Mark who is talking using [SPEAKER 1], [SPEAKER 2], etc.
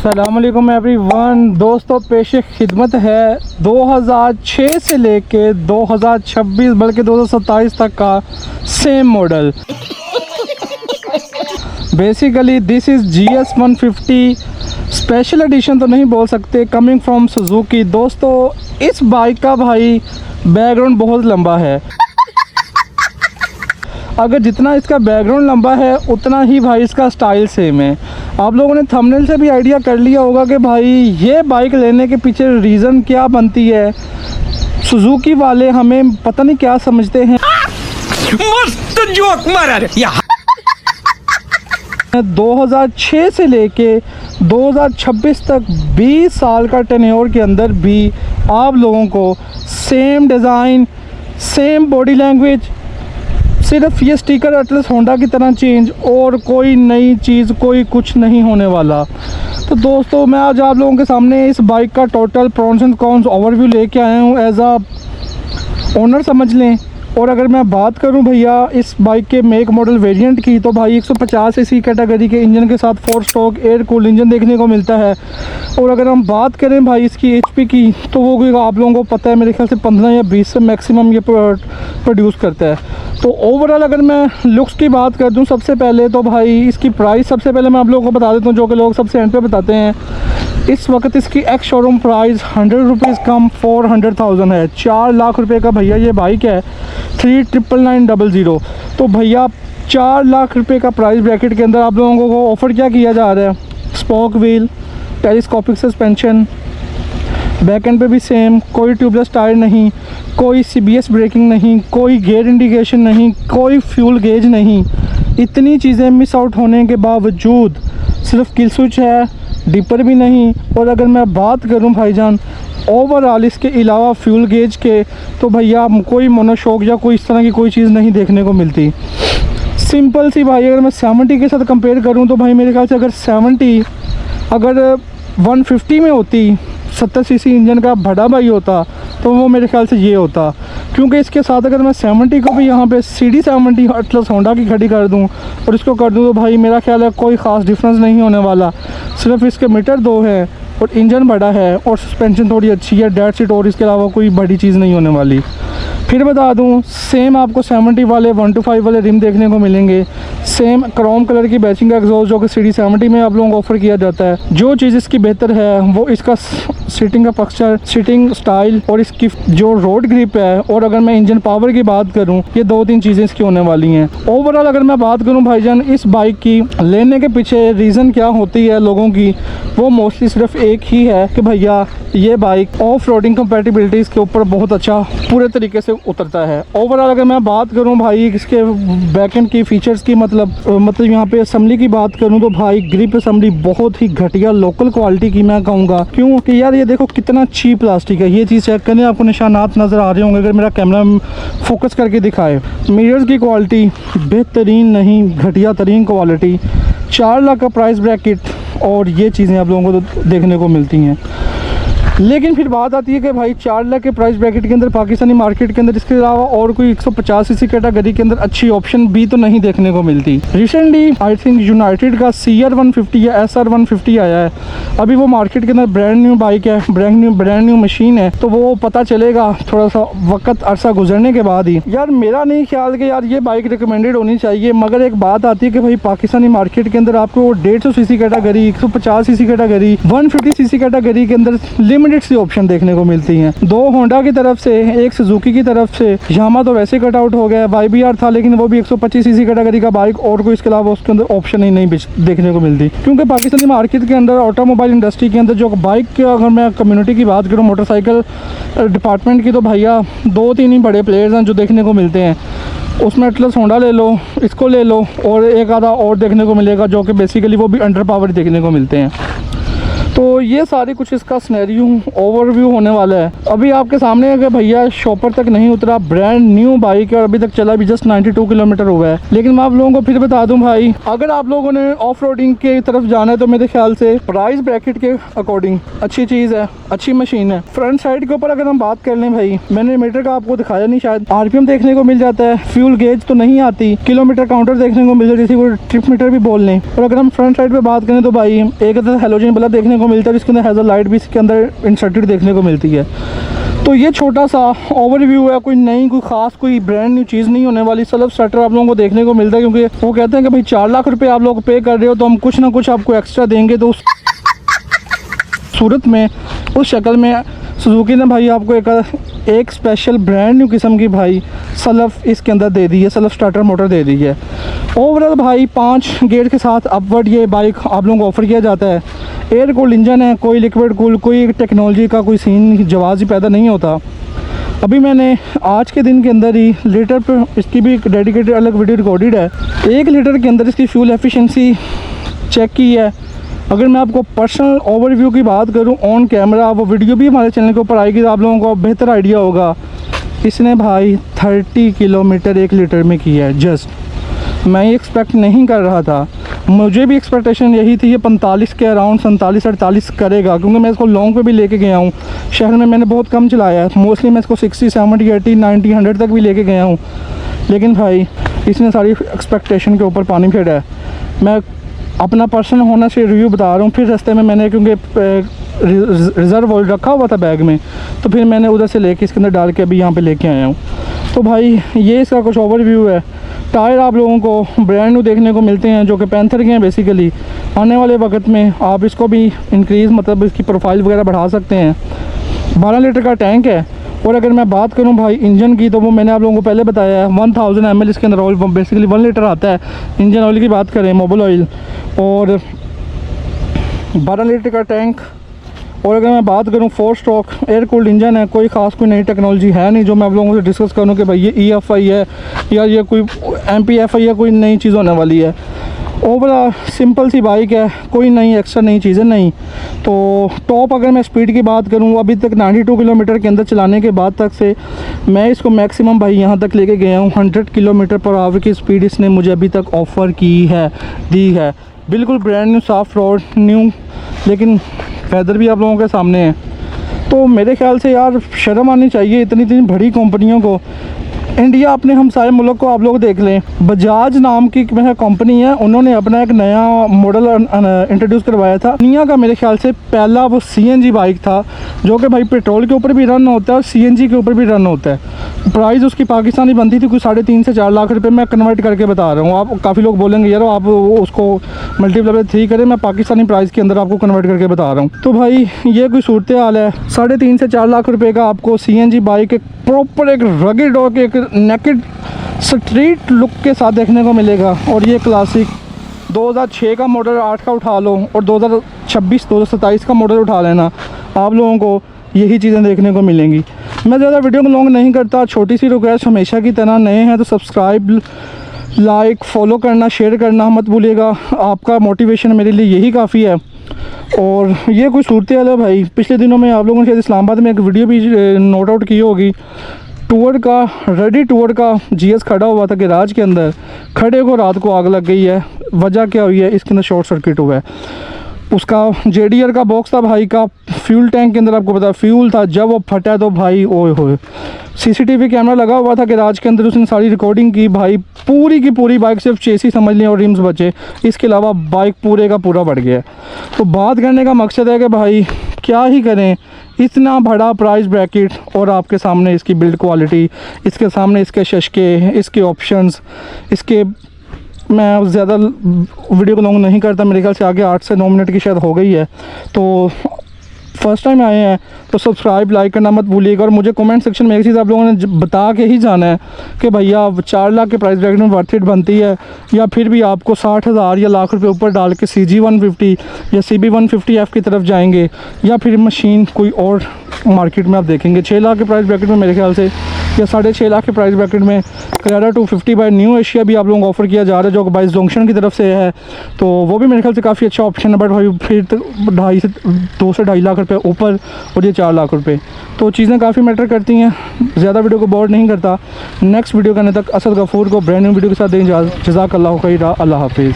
[SPEAKER 1] अस्सलामुअलैकुम एवरीवन। दोस्तों पेश खिदमत है 2006 से लेके 2026 बल्कि 2027 तक का same model. Basically this is GS 150 special edition तो नहीं बोल सकते, कमिंग फ्रॉम सुजुकी। दोस्तों इस बाइक का भाई बैकग्राउंड बहुत लंबा है। अगर जितना इसका बैकग्राउंड लंबा है उतना ही भाई इसका स्टाइल सेम है। आप लोगों ने थंबनेल से भी आइडिया कर लिया होगा कि भाई ये बाइक लेने के पीछे रीज़न क्या बनती है। सुजुकी वाले हमें पता नहीं क्या समझते हैं। मस्त जोक मारा रे। 2006 से लेके 2026 तक 20 साल का टेन्योर के अंदर भी आप लोगों को same design, same body language, सिर्फ ये स्टिकर एटलस होंडा की तरह चेंज, और कोई नई चीज़, कोई कुछ नहीं होने वाला। तो दोस्तों मैं आज आप लोगों के सामने इस बाइक का total pros and cons overview लेके आया हूँ। एज आ ओनर समझ लें। और अगर मैं बात करूं भैया इस बाइक के मेक मॉडल वेरिएंट की, तो भाई 150 सीसी कैटेगरी के इंजन के साथ 4 स्ट्रोक एयर कूल्ड इंजन देखने को मिलता है। और अगर हम बात करें भाई इसकी HP की, तो वो आप लोगों को पता है मेरे ख्याल से 15 या 20 से मैक्सिमम ये प्रोड्यूस करता है। तो ओवरऑल अगर मैं लुक्स की बात कर दूं, सबसे पहले तो भाई इसकी प्राइस सबसे पहले मैं आप लोगों को बता देता हूँ, जो कि लोग सबसे एंड पे बताते हैं। इस वक्त इसकी एक्स शोरूम प्राइस 100 रुपीज़ कम 400,000 है। 4 लाख रुपए का भैया ये बाइक है, 3,99,900। तो भैया 4 लाख रुपए का प्राइस ब्रैकेट के अंदर आप लोगों को ऑफ़र क्या किया जा रहा है? Spoke wheel, telescopic suspension, back and पे भी सेम, कोई ट्यूबलेस टायर नहीं, कोई CBS ब्रेकिंग नहीं, कोई गियर इंडिकेशन नहीं, कोई फ्यूल गेज नहीं। इतनी चीज़ें मिस आउट होने के बावजूद सिर्फ किल स्विच है, डिपर भी नहीं। और अगर मैं बात करूं भाईजान ओवरऑल इसके अलावा फ्यूल गेज के, तो भैया कोई मोनोशॉक या कोई इस तरह की कोई चीज़ नहीं देखने को मिलती। सिंपल सी भाई, अगर मैं 70 के साथ कंपेयर करूं तो भाई मेरे ख्याल से अगर 70 अगर 150 में होती, 70 सीसी इंजन का बड़ा भाई होता, तो वो मेरे ख्याल से ये होता। क्योंकि इसके साथ अगर मैं 70 को भी यहाँ पे CD70 एटलस होंडा की खड़ी कर दूँ और इसको कर दूँ, तो भाई मेरा ख्याल है कोई ख़ास डिफरेंस नहीं होने वाला। सिर्फ इसके मीटर 2 है और इंजन बड़ा है और सस्पेंशन थोड़ी अच्छी है, डेड सीट, और इसके अलावा कोई बड़ी चीज़ नहीं होने वाली। फिर बता दूं सेम आपको 70 वाले 125 वाले रिम देखने को मिलेंगे। सेम क्रोम कलर की बैचिंग का एग्जॉस्ट जो कि CD70 में आप लोगों को ऑफर किया जाता है। जो चीज़ इसकी बेहतर है वो इसका सीटिंग का पक्चर, सीटिंग स्टाइल और इसकी जो रोड ग्रिप है। और अगर मैं इंजन पावर की बात करूं, ये 2-3 चीज़ें इसकी होने वाली हैं। ओवरऑल अगर मैं बात करूं भाईजान इस बाइक की लेने के पीछे रीज़न क्या होती है लोगों की, वो मोस्टली सिर्फ एक ही है कि भैया ये बाइक ऑफ रोडिंग कंपैटिबिलिटी इसके ऊपर बहुत अच्छा पूरे तरीके से उतरता है। ओवरऑल अगर मैं बात करूं भाई इसके बैकएंड की फीचर्स की, मतलब यहाँ पे असेंबली की बात करूं, तो भाई ग्रिप असेंबली बहुत ही घटिया लोकल क्वालिटी की मैं कहूँगा। क्यों कि यार ये देखो कितना चीप प्लास्टिक है। ये चीज़ चेक करने आपको निशानात नज़र आ रहे होंगे अगर मेरा कैमरा फोकस करके दिखाए। मिरर्स की क्वालिटी बेहतरीन नहीं, घटिया तरीन क्वालिटी। 4 लाख का प्राइस ब्रैकेट और ये चीज़ें आप लोगों को तो देखने को मिलती हैं। लेकिन फिर बात आती है कि भाई 4 लाख के प्राइस ब्रैकेट के अंदर पाकिस्तानी मार्केट के अंदर इसके अलावा और कोई 150 सीसी कैटेगरी के अंदर अच्छी ऑप्शन भी तो नहीं देखने को मिलती। रिसेंटली आई थिंक यूनाइटेड का CR 150 या SR 150 आया है। अभी वो मार्केट के अंदर ब्रांड न्यू बाइक है, ब्रांड न्यू मशीन है, तो वो पता चलेगा थोड़ा सा वक्त अरसा गुजरने के बाद ही। यार मेरा नहीं ख्याल कि यार ये बाइक रिकमेंडेड होनी चाहिए, मगर एक बात आती है कि भाई पाकिस्तानी मार्केट के अंदर आपको 150 CC category, 150 CC category, 150 CC category के अंदर लिमिटेड सी ऑप्शन देखने को मिलती हैं। 2 होंडा की तरफ से, एक सुजुकी की तरफ से। यामा तो वैसे कट आउट हो गया, YBR था लेकिन वो भी 125 सीसी कैटेगरी का बाइक, और कोई इसके अलावा उसके अंदर ऑप्शन ही नहीं देखने को मिलती। क्योंकि पाकिस्तानी मार्केट के अंदर ऑटोमोबाइल इंडस्ट्री के अंदर जो बाइक के, अगर मैं कम्युनिटी की बात करूँ मोटरसाइकिल डिपार्टमेंट की, तो भैया 2-3 ही बड़े प्लेयर्स हैं जो देखने को मिलते हैं। उसमें एटलस होंडा ले लो, इसको ले लो, और एक आधा और देखने को मिलेगा जो कि बेसिकली वो भी अंडर पावर देखने को मिलते हैं। तो ये सारी कुछ इसका सिनेरियो ओवरव्यू होने वाला है। अभी आपके सामने अगर भैया शॉपर तक नहीं उतरा, ब्रांड न्यू बाइक है और अभी तक चला भी जस्ट 92 किलोमीटर हुआ है। लेकिन मैं आप लोगों को फिर बता दूं भाई, अगर आप लोगों ने ऑफ रोडिंग की तरफ जाना है तो मेरे ख्याल से प्राइस ब्रैकेट के अकॉर्डिंग अच्छी चीज़ है, अच्छी मशीन है। फ्रंट साइड के ऊपर अगर हम बात कर लें भाई, मैंने मीटर का आपको दिखाया नहीं, शायद आरपीएम देखने को मिल जाता है, फ्यूल गेज तो नहीं आती, किलोमीटर काउंटर देखने को मिल जाती है, वो ट्रिप मीटर भी बोल लें। और अगर हम फ्रंट साइड पे बात करें तो भाई एक हेलोजन बल्ब देखने को मिलता है, जिसके अंदर हैज़र लाइट भी इसके अंदर इंसर्टेड देखने को मिलती है। तो ये छोटा सा ओवरव्यू है, कोई नई कोई ख़ास कोई ब्रांड न्यू चीज़ नहीं होने वाली। सेल्फ स्टार्टर आप लोगों को देखने को मिलता है, क्योंकि वो कहते हैं कि भाई 4 लाख रुपए आप लोग पे कर रहे हो तो हम कुछ ना कुछ आपको एक्स्ट्रा देंगे। तो उस सूरत में, उस शक्ल में सुजुकी ने भाई आपको एक स्पेशल ब्रांड न्यू किस्म की भाई सेल्फ इसके अंदर दे दी है, सेल्फ स्टार्टर मोटर दे दी है। ओवरऑल भाई 5 गेयर के साथ अपवर्ड ये बाइक आप लोगों को ऑफर किया जाता है। एयर कूल्ड इंजन है, कोई लिक्विड कूल, कोई टेक्नोलॉजी का कोई सीन जवाब ही पैदा नहीं होता। अभी मैंने आज के दिन के अंदर ही लीटर पर इसकी भी एक डेडिकेटेड अलग वीडियो रिकॉर्डेड है, 1 लीटर के अंदर इसकी फ्यूल एफिशिएंसी चेक की है। अगर मैं आपको पर्सनल ओवरव्यू की बात करूं ऑन कैमरा, वो वीडियो भी हमारे चैनल के ऊपर आएगी तो आप लोगों को बेहतर आइडिया होगा। इसने भाई 30 किलोमीटर 1 लीटर में किया है जस्ट। मैं ये एक्सपेक्ट नहीं कर रहा था, मुझे भी एक्सपेक्टेशन यही थी ये 45 के अराउंड 47-48 करेगा, क्योंकि मैं इसको लॉन्ग पे भी लेके गया हूँ। शहर में मैंने बहुत कम चलाया है, मोस्टली मैं इसको 60, 70, 80, 90, 100 तक भी लेके गया हूँ। लेकिन भाई इसने सारी एक्सपेक्टेशन के ऊपर पानी फेरा है। मैं अपना पर्सनल होना से रिव्यू बता रहा हूँ। फिर रास्ते में मैंने, क्योंकि रिज़र्व ऑयल रखा हुआ था बैग में, तो फिर मैंने उधर से लेके इसके अंदर डाल के अभी यहाँ पे लेके आया हूँ। तो भाई ये इसका कुछ ओवरव्यू है। टायर आप लोगों को ब्रांड न्यू देखने को मिलते हैं, जो कि पैंथर के हैं बेसिकली। आने वाले वक्त में आप इसको भी इंक्रीज़, मतलब इसकी प्रोफाइल वगैरह बढ़ा सकते हैं। 12 लीटर का टैंक है। और अगर मैं बात करूं भाई इंजन की, तो वो मैंने आप लोगों को पहले बताया है, 1000 ml इसके अंदर ऑयल बेसिकली 1 लीटर आता है। इंजन ऑयल की बात करें, मोबिल ऑयल, और 12 लीटर का टैंक। और अगर मैं बात करूं 4 स्ट्रोक एयर कूल्ड इंजन है, कोई ख़ास कोई नई टेक्नोलॉजी है नहीं जो मैं आप लोगों से डिस्कस करूं कि भाई ये EFI है या ये कोई MPFI है, कोई नई चीज़ होने वाली है। ओवरऑल सिंपल सी बाइक है, कोई नई एक्स्ट्रा नई चीज़ें नहीं। तो टॉप अगर मैं स्पीड की बात करूं, अभी तक 92 किलोमीटर के अंदर चलाने के बाद तक से मैं इसको मैक्सिमम भाई यहाँ तक लेके गया हूँ। 100 किलोमीटर पर आवर की स्पीड इसने मुझे अभी तक ऑफ़र की है, दी है। बिल्कुल brand new soft road new, लेकिन वेदर भी आप लोगों के सामने है। तो मेरे ख्याल से यार शर्म आनी चाहिए इतनी बड़ी कंपनियों को। इंडिया अपने हमसाए मुल्क को आप लोग देख लें, बजाज नाम की कंपनी है, उन्होंने अपना एक नया मॉडल इंट्रोड्यूस करवाया था। दुनिया का मेरे ख्याल से पहला वो CNG बाइक था, जो कि भाई पेट्रोल के ऊपर भी रन होता है और CNG के ऊपर भी रन होता है। प्राइस उसकी पाकिस्तानी बनती थी कुछ 3.5 से 4 लाख रुपए। मैं कन्वर्ट करके बता रहा हूँ, आप काफ़ी लोग बोलेंगे यार आप उसको मल्टीप्लाई बाय 3 करें, मैं पाकिस्तानी प्राइस के अंदर आपको कन्वर्ट करके बता रहा हूँ। तो भाई ये कोई सूरत हाल है। 3.5 से 4 लाख रुपए का आपको CNG बाइक एक प्रॉपर एक रगेड और एक नेकेड स्ट्रीट लुक के साथ देखने को मिलेगा। और ये क्लासिक 2006 का मॉडल 8 का उठा लो और 2026-2027 का मॉडल उठा लेना, आप लोगों को यही चीज़ें देखने को मिलेंगी। मैं ज़्यादा वीडियो को लॉन्ग नहीं करता, छोटी सी रिक्वेस्ट हमेशा की तरह, नए हैं तो सब्सक्राइब, लाइक, फॉलो करना, शेयर करना मत भूलिएगा। आपका मोटिवेशन मेरे लिए यही काफ़ी है। और ये कुछ सूरत हाल है भाई। पिछले दिनों में आप लोगों ने शायद इस्लामाबाद में एक वीडियो भी नोट आउट की होगी, टूर का, रेडी टूर का GS खड़ा हुआ था गैराज के अंदर, खड़े को रात को आग लग गई है। वजह क्या हुई है, इसके अंदर शॉर्ट सर्किट हुआ है। उसका JDR का बॉक्स था भाई का, फ्यूल टैंक के अंदर आपको पता फ्यूल था, जब वो फटा तो भाई ओए होए। CCTV कैमरा लगा हुआ था गैराज के अंदर, उसने सारी रिकॉर्डिंग की भाई। पूरी की पूरी बाइक सिर्फ चेसी समझ लें और रिम्स बचे, इसके अलावा बाइक पूरे का पूरा बढ़ गया। तो बात करने का मकसद है कि भाई क्या ही करें, इतना बड़ा प्राइस ब्रैकेट और आपके सामने इसकी बिल्ड क्वालिटी, इसके सामने इसके शशके, इसके ऑप्शंस, इसके, मैं ज़्यादा वीडियो को लॉन्ग नहीं करता, मेरे ख्याल से आगे 8 से 9 मिनट की शायद हो गई है। तो फर्स्ट टाइम आए हैं तो सब्सक्राइब, लाइक करना मत भूलिएगा। और मुझे कमेंट सेक्शन में एक चीज़ आप लोगों ने बता के ही जाना है कि भैया 4 लाख के प्राइस ब्रैकेट में वर्थ इट बनती है, या फिर भी आपको 60,000 या लाख रुपए ऊपर डाल के CG 150 या CB 150F की तरफ जाएंगे, या फिर मशीन कोई और मार्केट में आप देखेंगे। 6 लाख के प्राइस ब्रैकेट में मेरे ख्याल से या 6.5 लाख के प्राइस ब्रैकेट में Carrera 250 बाय न्यू एशिया भी आप लोगों को ऑफर किया जा रहा है, जो कि बाइस जंक्शन की तरफ से है। तो वो भी मेरे ख्याल से काफ़ी अच्छा ऑप्शन है, बट भाई फिर 2 से 2.5 लाख रुपये ऊपर और ये 4 लाख रुपये, तो चीज़ें काफ़ी मैटर करती हैं। ज़्यादा वीडियो को बोर नहीं करता। नेक्स्ट वीडियो करने तक असद गफूर को ब्रांड न्यू वीडियो के साथ दें इजाज़त। जज़ाकल्लाहु खैरा, अल्लाह हाफिज़।